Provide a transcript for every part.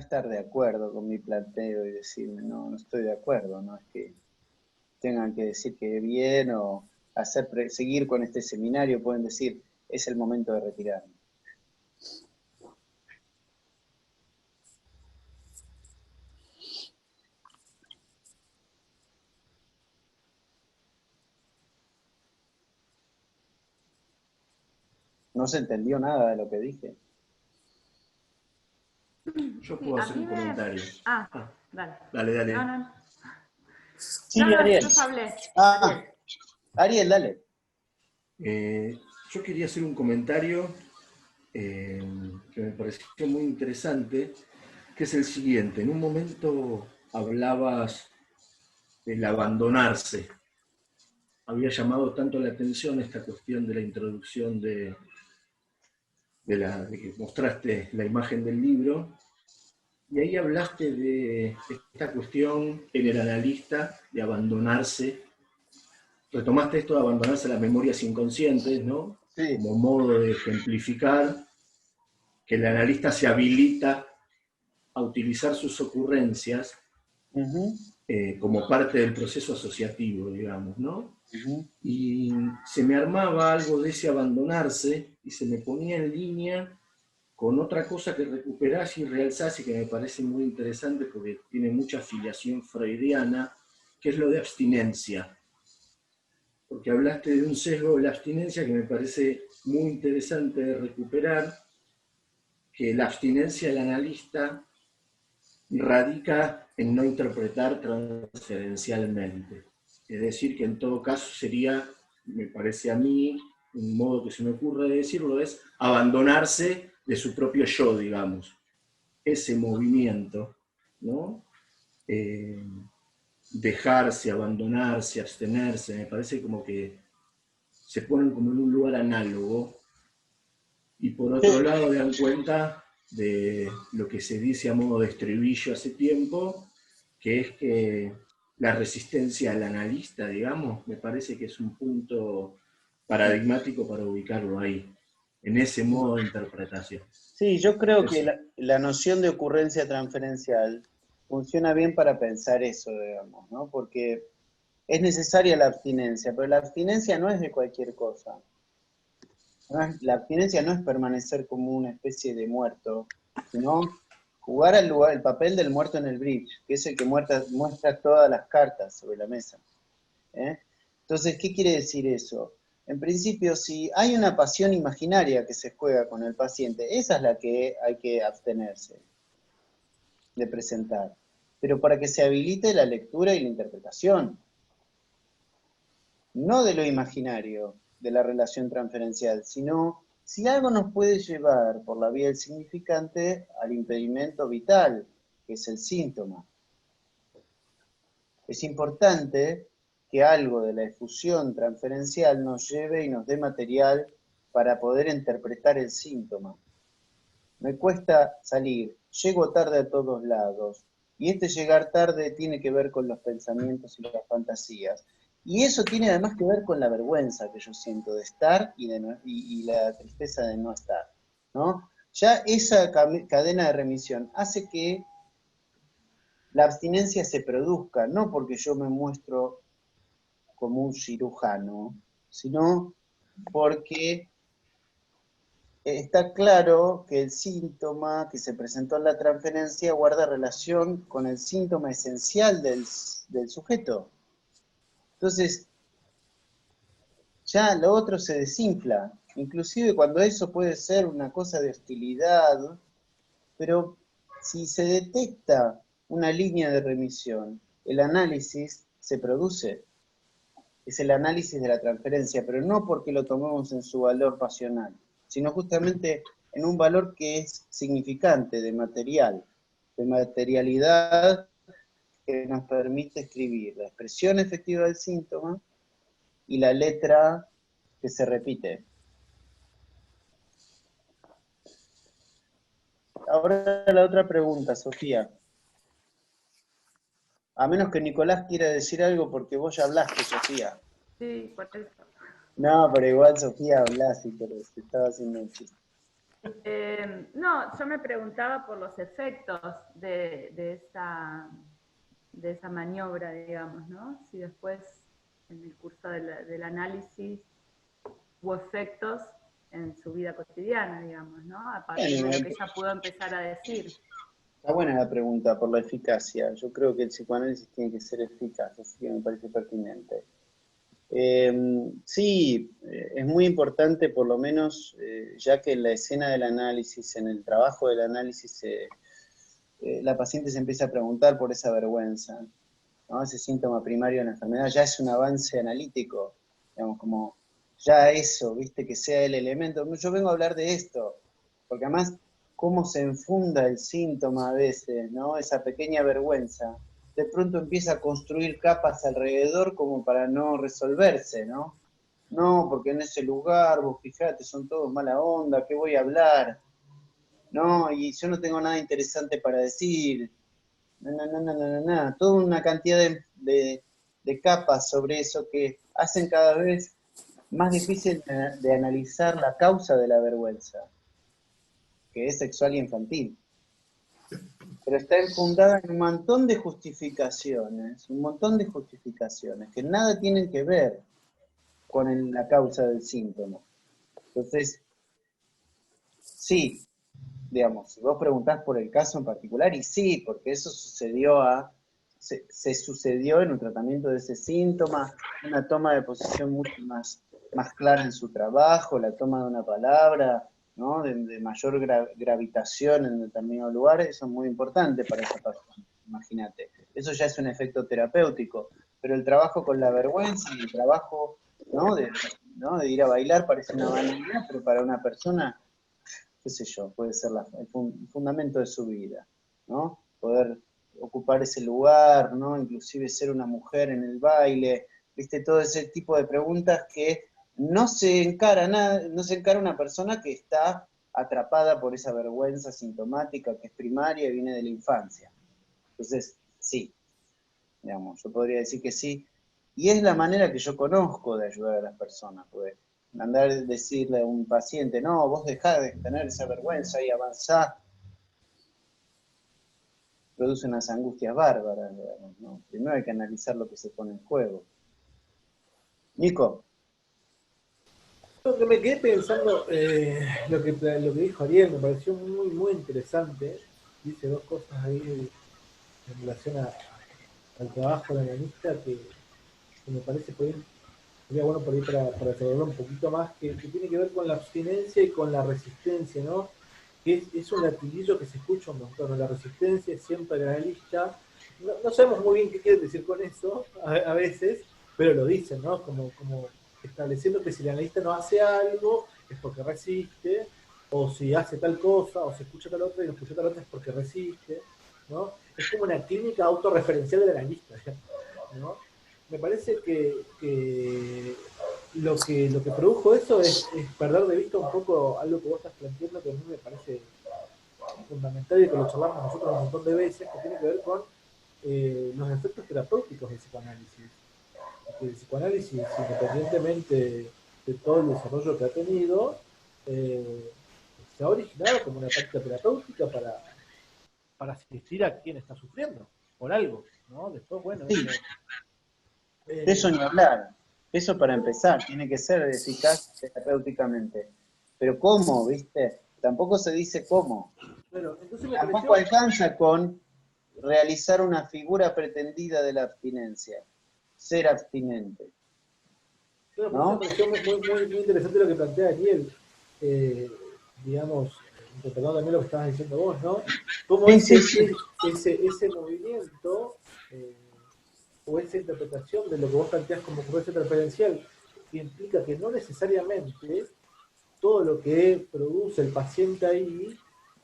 estar de acuerdo con mi planteo y decirme, no, no estoy de acuerdo, no es que tengan que decir que bien o seguir con este seminario, pueden decir, es el momento de retirarme. No se entendió nada de lo que dije. Yo Sí, puedo a hacer mí un me... comentario. Ah, dale. Dale, dale. No, no, no. Sí, No, no, Ariel. yo ya hablé. Ah, Ariel, dale. Yo quería hacer un comentario que me pareció muy interesante, que es el siguiente. En un momento hablabas del abandonarse. Había llamado tanto la atención esta cuestión de la introducción de que mostraste la imagen del libro, y ahí hablaste de esta cuestión en el analista de abandonarse. Retomaste esto de abandonarse a las memorias inconscientes, ¿no? Sí. Como modo de ejemplificar que el analista se habilita a utilizar sus ocurrencias como parte del proceso asociativo, digamos, ¿no? Y se me armaba algo de ese abandonarse y se me ponía en línea con otra cosa que recuperás y realzás y que me parece muy interesante porque tiene mucha afiliación freudiana, que es lo de abstinencia. Porque hablaste de un sesgo de la abstinencia que me parece muy interesante de recuperar, que la abstinencia del analista radica en no interpretar transferencialmente. Es decir, que en todo caso sería, me parece a mí, un modo que se me ocurre de decirlo es abandonarse de su propio yo, digamos. Ese movimiento, ¿no? Dejarse, abandonarse, abstenerse, me parece como que se ponen como en un lugar análogo. Y por otro lado dan cuenta de lo que se dice a modo de estribillo hace tiempo, que es que la resistencia al analista, digamos, me parece que es un punto paradigmático para ubicarlo ahí, en ese modo de interpretación. Sí, yo creo que Eso. la noción de ocurrencia transferencial funciona bien para pensar eso, digamos, ¿no? Porque es necesaria la abstinencia, pero la abstinencia no es de cualquier cosa. La abstinencia no es permanecer como una especie de muerto, sino jugar el papel del muerto en el bridge, que es el que muestra todas las cartas sobre la mesa. ¿Eh? Entonces, ¿qué quiere decir eso? En principio, si hay una pasión imaginaria que se juega con el paciente, esa es la que hay que abstenerse de presentar, pero para que se habilite la lectura y la interpretación, no de lo imaginario, de la relación transferencial, sino si algo nos puede llevar por la vía del significante al impedimento vital, que es el síntoma. Es importante que algo de la efusión transferencial nos lleve y nos dé material para poder interpretar el síntoma. Me cuesta salir, llego tarde a todos lados, y este llegar tarde tiene que ver con los pensamientos y las fantasías. Y eso tiene además que ver con la vergüenza que yo siento de estar y la tristeza de no estar, ¿no? Ya esa cadena de remisión hace que la abstinencia se produzca, no porque yo me muestro como un cirujano, sino porque está claro que el síntoma que se presentó en la transferencia guarda relación con el síntoma esencial del sujeto. Entonces, ya lo otro se desinfla, inclusive cuando eso puede ser una cosa de hostilidad, pero si se detecta una línea de remisión, el análisis se produce. Es el análisis de la transferencia, pero no porque lo tomemos en su valor pasional, sino justamente en un valor que es significante, de materialidad que nos permite escribir la expresión efectiva del síntoma y la letra que se repite. Ahora la otra pregunta, Sofía. A menos que Nicolás quiera decir algo porque vos ya hablaste, Sofía. Sí, por eso. No, pero igual Sofía hablás y te estaba haciendo un chiste. No, yo me preguntaba por los efectos de esa maniobra, digamos, ¿no? Si después, en el curso del análisis, hubo efectos en su vida cotidiana, digamos, ¿no? A partir de lo que ella pudo empezar a decir. Está buena la pregunta por la eficacia. Yo creo que el psicoanálisis tiene que ser eficaz, así que me parece pertinente. Sí, es muy importante, por lo menos, ya que en la escena del análisis, en el trabajo del análisis, la paciente se empieza a preguntar por esa vergüenza, ¿no? Ese síntoma primario de la enfermedad ya es un avance analítico, digamos, como ya eso, viste, que sea el elemento. Yo vengo a hablar de esto, porque además, cómo se enfunda el síntoma a veces, ¿no? Esa pequeña vergüenza, de pronto empieza a construir capas alrededor como para no resolverse, ¿no? No, porque en ese lugar, vos fijate, son todos mala onda, ¿qué voy a hablar? No, y yo no tengo nada interesante para decir. No. Toda una cantidad de capas sobre eso que hacen cada vez más difícil de analizar la causa de la vergüenza, que es sexual y infantil. Pero está enfundada en un montón de justificaciones, que nada tienen que ver con la causa del síntoma. Entonces, sí, digamos, si vos preguntás por el caso en particular, y sí, porque eso se sucedió en un tratamiento de ese síntoma, una toma de posición mucho más clara en su trabajo, la toma de una palabra, ¿no? de mayor gravitación en determinados lugares, eso es muy importante para esa persona, imagínate. Eso ya es un efecto terapéutico, pero el trabajo con la vergüenza y el trabajo, ¿no? De ir a bailar parece una banalidad, pero para una persona, qué sé yo, puede ser el fundamento de su vida, ¿no? Poder ocupar ese lugar, ¿no? Inclusive ser una mujer en el baile, ¿viste? Todo ese tipo de preguntas que no se encara una persona que está atrapada por esa vergüenza sintomática que es primaria y viene de la infancia. Entonces, sí, digamos, yo podría decir que sí. Y es la manera que yo conozco de ayudar a las personas, porque andar a decirle a un paciente, no, vos dejá de tener esa vergüenza y avanzá, produce unas angustias bárbaras, digamos, ¿no? Primero hay que analizar lo que se pone en juego. Nico. Lo que me quedé pensando, lo que dijo Ariel, me pareció muy interesante. Dice dos cosas ahí en relación al trabajo del analista que me parece sería bueno por ahí para desarrollar un poquito más, que tiene que ver con la abstinencia y con la resistencia, ¿no? Que es un latiguillo que se escucha un montón, ¿no? La resistencia es siempre el analista. No sabemos muy bien qué quiere decir con eso a veces, pero lo dicen, ¿no? Como estableciendo que si el analista no hace algo es porque resiste, o si hace tal cosa, o se escucha tal otra y no escucha tal otra es porque resiste, ¿no? Es como una clínica autorreferencial del analista, ¿no? Me parece que lo que produjo eso es perder de vista un poco algo que vos estás planteando, que a mí me parece fundamental y que lo charlamos nosotros un montón de veces, que tiene que ver con los efectos terapéuticos del psicoanálisis. Que el psicoanálisis, independientemente de todo el desarrollo que ha tenido, se ha originado como una práctica terapéutica para asistir a quien está sufriendo por algo, ¿no? Después, bueno, sí. Eso ni hablar. Eso para empezar, tiene que ser eficaz terapéuticamente. Pero ¿cómo, viste? Tampoco se dice cómo. Bueno, entonces Tampoco alcanza con realizar una figura pretendida de la abstinencia. Ser abstinente. Claro, ¿no? me pareció muy interesante lo que plantea Ariel, digamos, interpretando también lo que estabas diciendo vos, ¿no? Cómo Sí. ese movimiento o esa interpretación de lo que vos planteás como ocurrencia preferencial, que implica que no necesariamente todo lo que produce el paciente ahí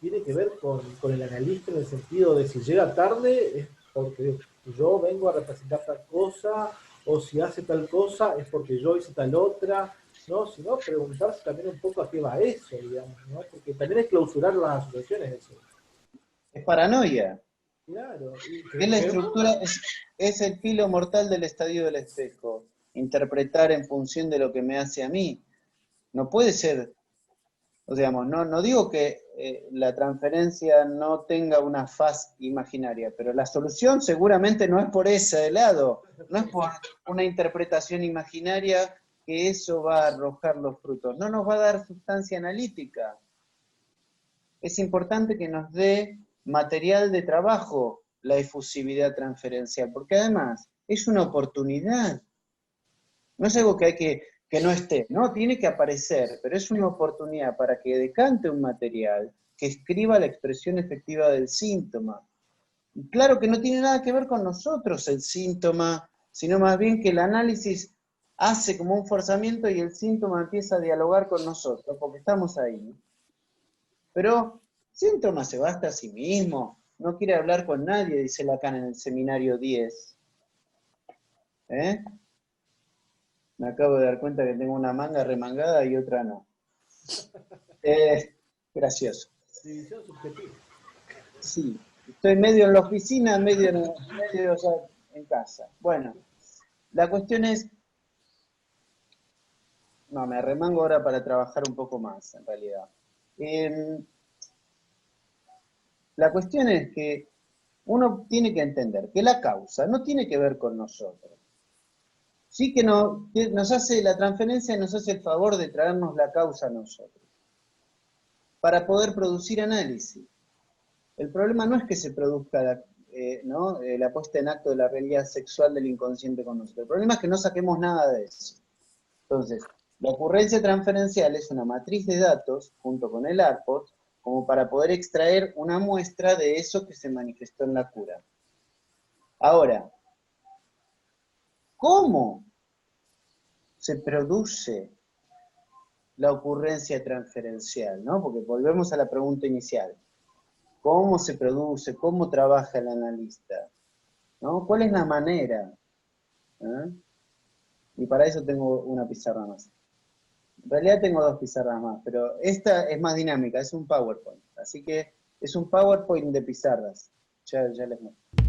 tiene que ver con el analista en el sentido de si llega tarde es porque yo vengo a representar tal cosa, o si hace tal cosa es porque yo hice tal otra, ¿no? Sino preguntarse también un poco a qué va eso, digamos, ¿no? Porque también es clausurar las asociaciones de eso. Es paranoia. Claro. Es la estructura, es el filo mortal del estadio del espejo. Interpretar en función de lo que me hace a mí. No puede ser O sea, no digo que la transferencia no tenga una faz imaginaria, pero la solución seguramente no es por ese lado, no es por una interpretación imaginaria que eso va a arrojar los frutos, no nos va a dar sustancia analítica. Es importante que nos dé material de trabajo la efusividad transferencial, porque además es una oportunidad. No es algo que hay que no esté, no, tiene que aparecer, pero es una oportunidad para que decante un material que escriba la expresión efectiva del síntoma. Y claro que no tiene nada que ver con nosotros el síntoma, sino más bien que el análisis hace como un forzamiento y el síntoma empieza a dialogar con nosotros, porque estamos ahí. Pero síntoma se basta a sí mismo, no quiere hablar con nadie, dice Lacan en el seminario 10. ¿Eh? Me acabo de dar cuenta que tengo una manga remangada y otra no. Gracioso. División subjetiva. Sí, estoy medio en la oficina, medio o sea, en casa. Bueno, la cuestión es... No, me arremango ahora para trabajar un poco más, en realidad. La cuestión es que uno tiene que entender que la causa no tiene que ver con nosotros. Sí que nos hace la transferencia, nos hace el favor de traernos la causa a nosotros, para poder producir análisis. El problema no es que se produzca la puesta en acto de la realidad sexual del inconsciente con nosotros. El problema es que no saquemos nada de eso. Entonces, la ocurrencia transferencial es una matriz de datos, junto con el ARPOT, como para poder extraer una muestra de eso que se manifestó en la cura. Ahora, ¿cómo se produce la ocurrencia transferencial? ¿No? Porque volvemos a la pregunta inicial. ¿Cómo se produce? ¿Cómo trabaja el analista? ¿No? ¿Cuál es la manera? ¿Eh? Y para eso tengo una pizarra más. En realidad tengo dos pizarras más, pero esta es más dinámica, es un PowerPoint. Así que es un PowerPoint de pizarras. Ya les muestro.